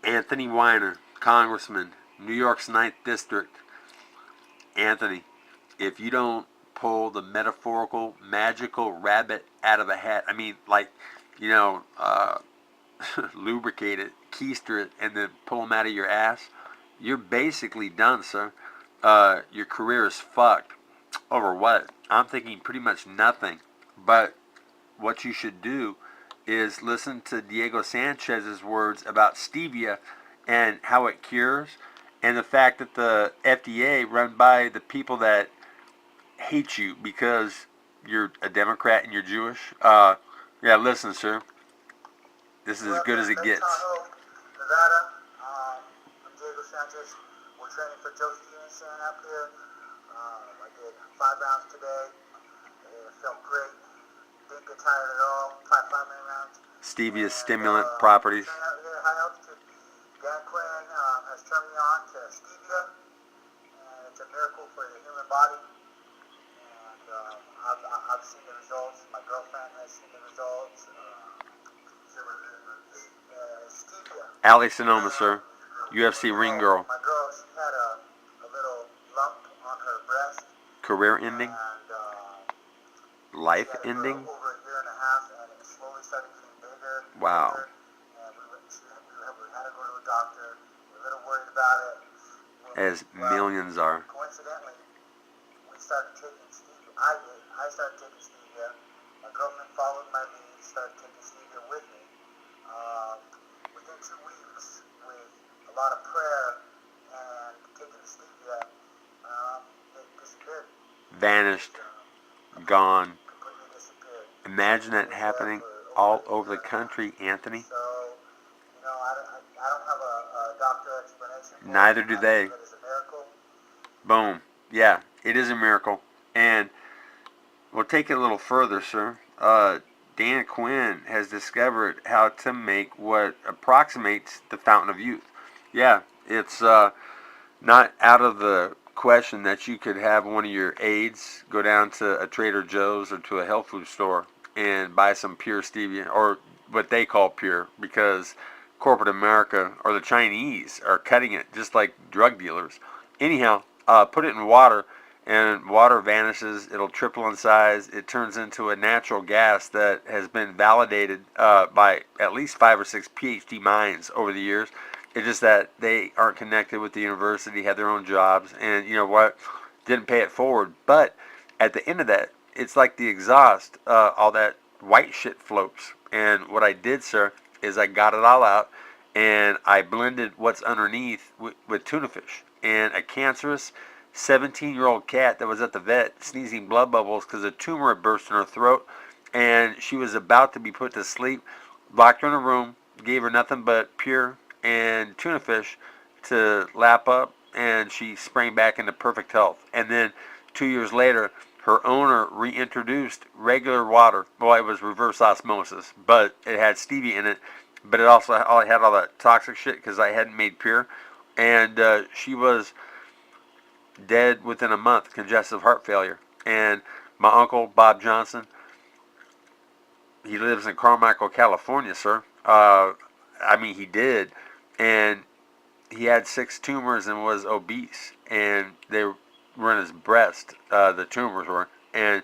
Anthony Weiner, Congressman, New York's 9th District. Anthony, if you don't pull the metaphorical, magical rabbit out of a hat, I mean, like, you know, lubricate it, keister it, and then pull them out of your ass, you're basically done, sir. Your career is fucked. Over what? I'm thinking pretty much nothing. But what you should do is listen to Diego Sanchez's words about stevia and how it cures, and the fact that the FDA run by the people that hate you because you're a Democrat and you're Jewish. Yeah, listen, sir. This is as good as it gets. Nevada. I'm Diego Sanchez. We're training for Joe Stevenson up here. I did 5 rounds today. It felt great. Didn't get tired at all. 5 minute rounds. Stevia stimulant properties. High altitude. Dan Quinn has turned me on to stevia, and it's a miracle for the human body. And I've seen the results. My girlfriend has seen the results. Stevia. Ali Sonoma, sir. UFC ring girl. My girl, she had a little lump on her breast. Career ending? And, life ending? Over a year and a half, and it slowly started getting bigger. Wow. Bigger, and we had to go to a doctor. We're a little worried about it. As millions are. Coincidentally, we started taking stevia. I started taking stevia. My girlfriend followed my lead, started taking stevia with me. Within 2 weeks, with a lot of prayer and taking the stevia, it disappeared. Vanished. Gone. Completely disappeared. Imagine that happening all over the country, Anthony. So, I don't have a doctor explanation. Neither do they. It is a miracle. Boom. Yeah, it is a miracle. And we'll take it a little further, sir. Dan Quinn has discovered how to make what approximates the fountain of youth. Yeah, it's not out of the question that you could have one of your aides go down to a Trader Joe's or to a health food store and buy some pure stevia, or what they call pure, because corporate America or the Chinese are cutting it just like drug dealers. Anyhow, put it in water, and water vanishes. It'll triple in size. It turns into a natural gas that has been validated by at least 5 or 6 PhD minds over the years. It's just that they aren't connected with the university, have their own jobs, and you know what? Didn't pay it forward. But at the end of that, it's like the exhaust. All that white shit floats. And what I did, sir, is I got it all out, and I blended what's underneath with tuna fish. And a cancerous 17-year-old cat that was at the vet sneezing blood bubbles because a tumor had burst in her throat, and she was about to be put to sleep. Locked her in a room, gave her nothing but pure and tuna fish to lap up, and she sprang back into perfect health. And then 2 years later, her owner reintroduced regular water. Well, it was reverse osmosis, but it had stevia in it, but it also had all that toxic shit because I hadn't made pure. And she was dead within a month, congestive heart failure. And my uncle, Bob Johnson, he lives in Carmichael, California, sir. I mean, he did. And he had 6 tumors and was obese. And they were in his breast, the tumors were. And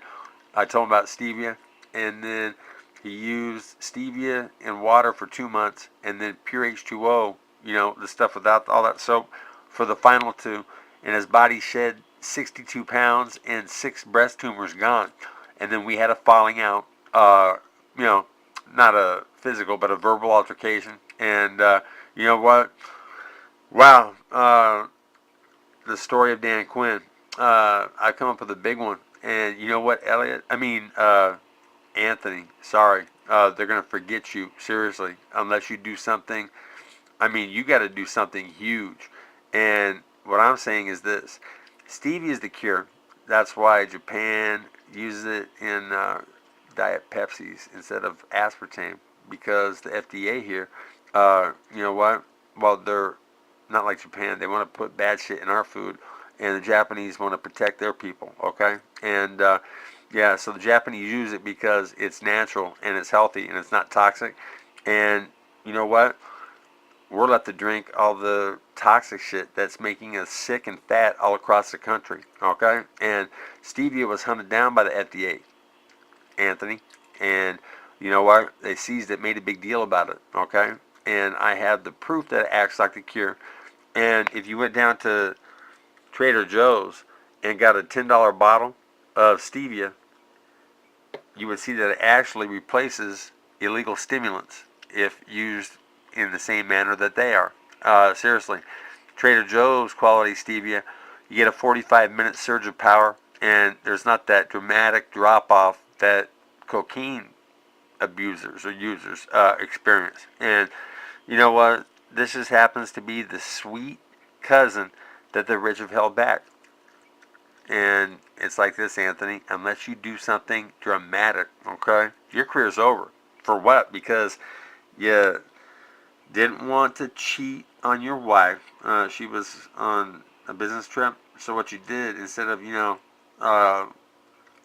I told him about stevia. And then he used stevia and water for 2 months. And then pure H2O, the stuff without all that soap, for the final 2. And his body shed 62 pounds and 6 breast tumors gone. And then we had a falling out, not a physical, but a verbal altercation. And you know what? Wow. The story of Dan Quinn. I come up with a big one. And you know what, Elliot? Anthony, sorry. They're going to forget you, seriously, unless you do something. You got to do something huge. And what I'm saying is this. Stevia is the cure. That's why Japan uses it in Diet Pepsis instead of aspartame, because the FDA here, you know what? Well, they're not like Japan. They want to put bad shit in our food, and the Japanese want to protect their people, okay? And, yeah, so the Japanese use it because it's natural, and it's healthy, and it's not toxic. And you know what? we're left to drink all the toxic shit that's making us sick and fat all across the country. Okay, and stevia was hunted down by the FDA, Anthony, and you know what? They seized it, made a big deal about it. Okay, and I have the proof that it acts like the cure. And if you went down to Trader Joe's and got a $10 bottle of stevia, you would see that it actually replaces illegal stimulants if used in the same manner that they are. Seriously, Trader Joe's quality stevia, you get a 45-minute surge of power, and there's not that dramatic drop off that cocaine abusers or users experience. And you know what? This just happens to be the sweet cousin that the rich have held back. And it's like this, Anthony, unless you do something dramatic, okay, your career's over. For what? Because you didn't want to cheat on your wife. She was on a business trip. So what you did, instead of, uh,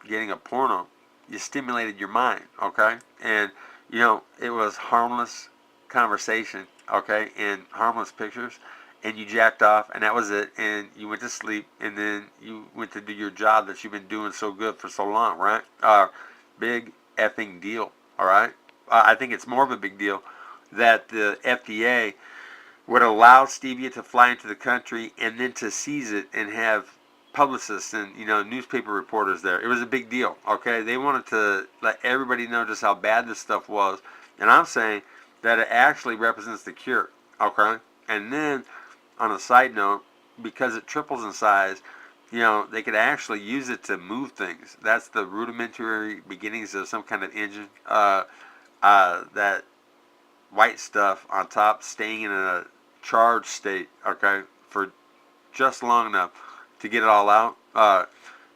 getting a porno, you stimulated your mind, okay? And, it was harmless conversation, okay, and harmless pictures. And you jacked off, and that was it. And you went to sleep, and then you went to do your job that you've been doing so good for so long, right? Big effing deal, all right? I think it's more of a big deal that the FDA would allow stevia to fly into the country and then to seize it and have publicists and newspaper reporters there. It was a big deal, okay? They wanted to let everybody know just how bad this stuff was. And I'm saying that it actually represents the cure, okay? And then on a side note, because it triples in size, they could actually use it to move things. That's the rudimentary beginnings of some kind of engine. That white stuff on top staying in a charged state, okay, for just long enough to get it all out.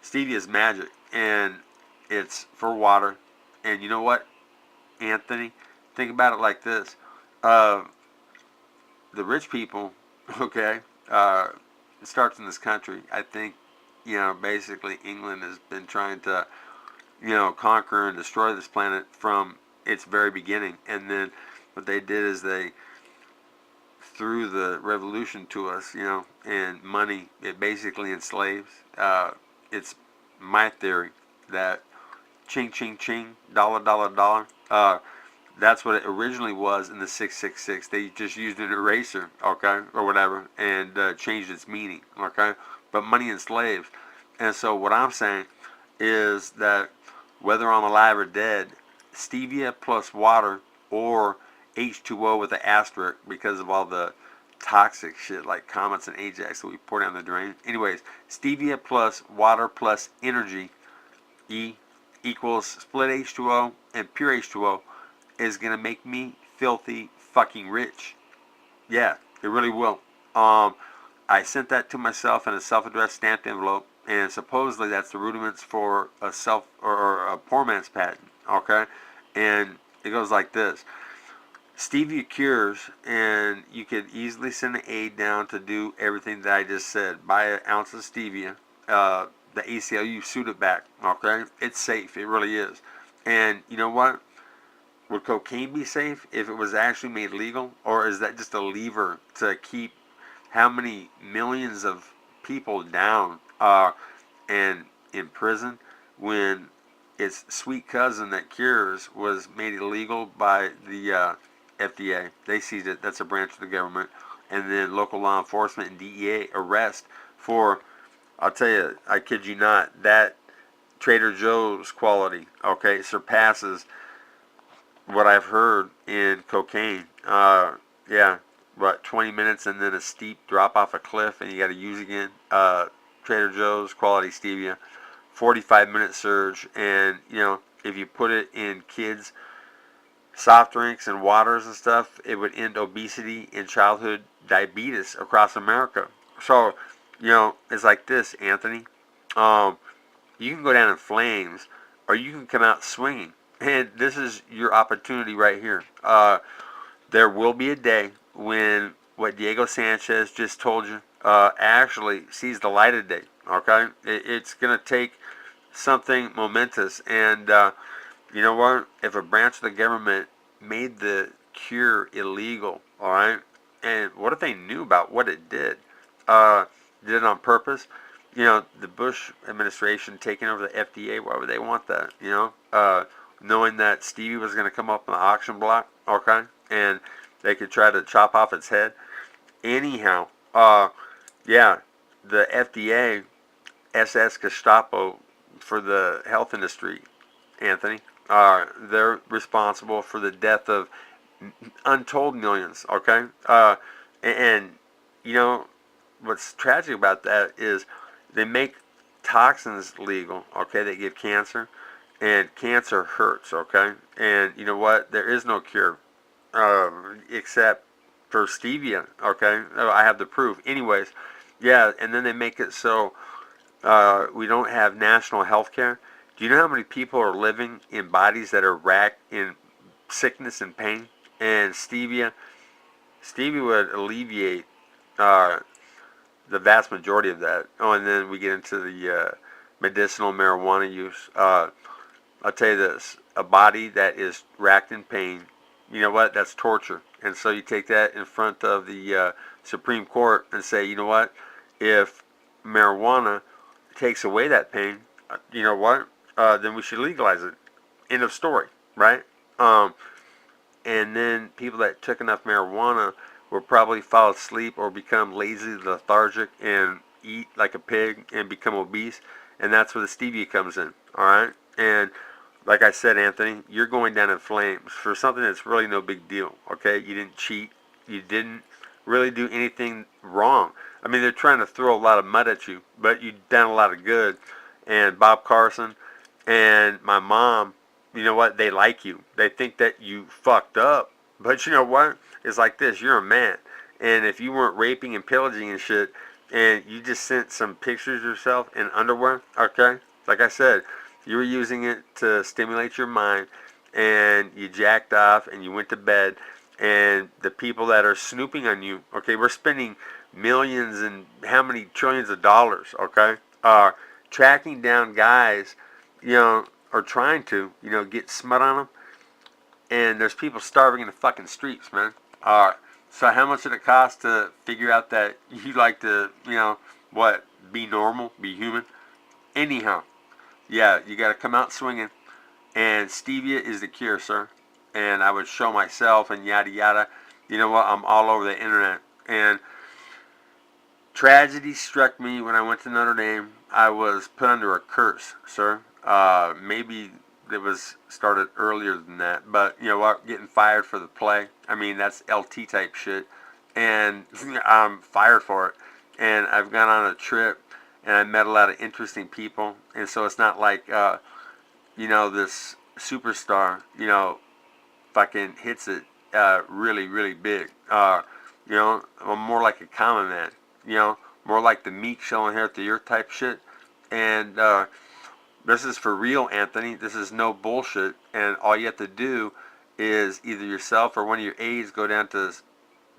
Stevia is magic, and it's for water. And you know what, Anthony? Think about it like this. Uh, the rich people, okay, it starts in this country. I think, basically England has been trying to, conquer and destroy this planet from its very beginning. And then what they did is they threw the revolution to us, and money, it basically enslaves. It's my theory that ching, ching, ching, dollar, dollar, dollar. That's what it originally was in the 666. They just used an eraser, okay, or whatever, and changed its meaning, okay? But money enslaves. And so what I'm saying is that whether I'm alive or dead, stevia plus water or H2O with an asterisk because of all the toxic shit like comets and Ajax that we pour down the drain. Anyways, stevia plus water plus energy, E equals split H2O and pure H2O, is going to make me filthy fucking rich. Yeah, it really will. I sent that to myself in a self-addressed stamped envelope, and supposedly that's the rudiments for a or a poor man's patent, okay? And it goes like this. Stevia cures, and you could easily send an aide down to do everything that I just said. Buy an ounce of stevia, the ACLU suit it back, okay? It's safe, it really is. And you know what? Would cocaine be safe if it was actually made legal? Or is that just a lever to keep how many millions of people down and in prison when its sweet cousin that cures was made illegal by the FDA? They seized it. That's a branch of the government. And then local law enforcement and DEA arrest for, I'll tell you, I kid you not, that Trader Joe's quality, okay, surpasses what I've heard in cocaine. Yeah, what, 20 minutes and then a steep drop off a cliff and you got to use again. Trader Joe's quality stevia, 45-minute surge, and if you put it in kids' soft drinks and waters and stuff, it would end obesity and childhood diabetes across America. So, it's like this, Anthony. You can go down in flames, or you can come out swinging. And this is your opportunity right here. There will be a day when what Diego Sanchez just told you actually sees the light of day. Okay, it's going to take something momentous, and you know what? If a branch of the government made the cure illegal, all right, And what if they knew about what it did? Did it on purpose? The Bush administration taking over the FDA, why would they want that? Knowing that stevia was going to come up on the auction block, okay? And they could try to chop off its head. Anyhow, yeah, the FDA, SS Gestapo for the health industry, Anthony, they're responsible for the death of untold millions, okay? And, you know, what's tragic about that is they make toxins legal, okay, that give cancer, and cancer hurts, okay? And you know what? There is no cure, except for stevia, okay? I have the proof. Anyways, yeah, and then they make it so we don't have national health care. Do you know how many people are living in bodies that are racked in sickness and pain? And stevia would alleviate uh, the vast majority of that. Oh, and then we get into the medicinal marijuana use. I'll tell you this: a body that is racked in pain, you know what? That's torture. And so you take that in front of the Supreme Court and say, you know what? If marijuana takes away that pain, you know what? Then we should legalize it. End of story, right? Um, and then people that took enough marijuana will probably fall asleep or become lazy, lethargic, and eat like a pig and become obese. And that's where the stevia comes in, all right? And like I said, Anthony, you're going down in flames for something that's really no big deal, okay? You didn't cheat. You didn't really do anything wrong. I mean, they're trying to throw a lot of mud at you, but you've done a lot of good. And Bob Carson and my mom, you know what? They like you. They think that you fucked up. But you know what? It's like this. You're a man. And if you weren't raping and pillaging and shit, and you just sent some pictures of yourself in underwear, okay? Like I said, you were using it to stimulate your mind, and you jacked off, and you went to bed, and the people that are snooping on you, okay, we're spending millions and how many trillions of dollars, okay, tracking down guys, or trying to, get smut on them, and there's people starving in the fucking streets, man. So how much did it cost to figure out that you like to, what, be normal, be human? Anyhow, yeah, you got to come out swinging, and stevia is the cure, sir. And I would show myself and yada yada. You know what? I'm all over the internet, and tragedy struck me when I went to Notre Dame. I was put under a curse, sir. Maybe it was started earlier than that, but you know what? Getting fired for the play. I mean, that's LT type shit, and I'm fired for it. And I've gone on a trip, and I met a lot of interesting people, and so it's not like this superstar, fucking hits it really, really big. I'm more like a common man, more like the meek showing hair to your type shit. And this is for real, Anthony. This is no bullshit. And all you have to do is either yourself or one of your aides go down to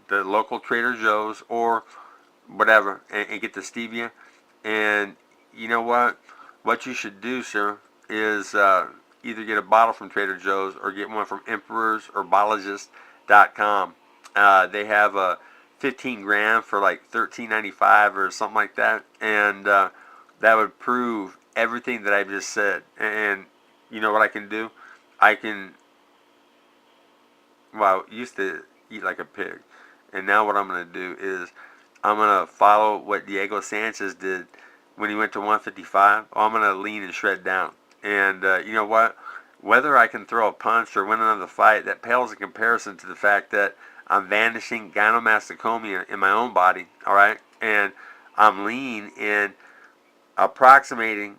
the local Trader Joe's or whatever and get the stevia. And you know what? What you should do, sir, is either get a bottle from Trader Joe's or get one from emperorsherbologist.com. They have a 15 gram for like $13.95 or something like that, and that would prove everything that I've just said. And you know what I can do? I can, well, I used to eat like a pig, and now what I'm going to do is I'm going to follow what Diego Sanchez did when he went to 155. I'm going to lean and shred down. And you know what? Whether I can throw a punch or win another fight, that pales in comparison to the fact that I'm vanishing gynecomastia in my own body, all right? And I'm lean and approximating,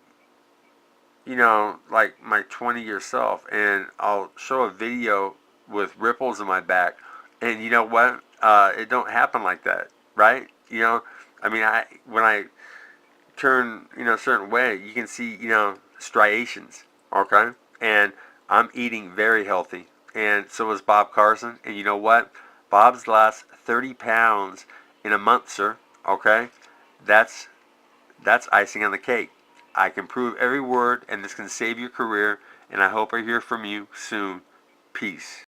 like my 20-year self. And I'll show a video with ripples in my back. And you know what? It don't happen like that, right? I mean, when I turn, a certain way, you can see, striations, okay? And I'm eating very healthy, and so is Bob Carson. And you know what? Bob's lost 30 pounds in a month, sir, okay? That's icing on the cake. I can prove every word, and this can save your career, and I hope I hear from you soon. Peace.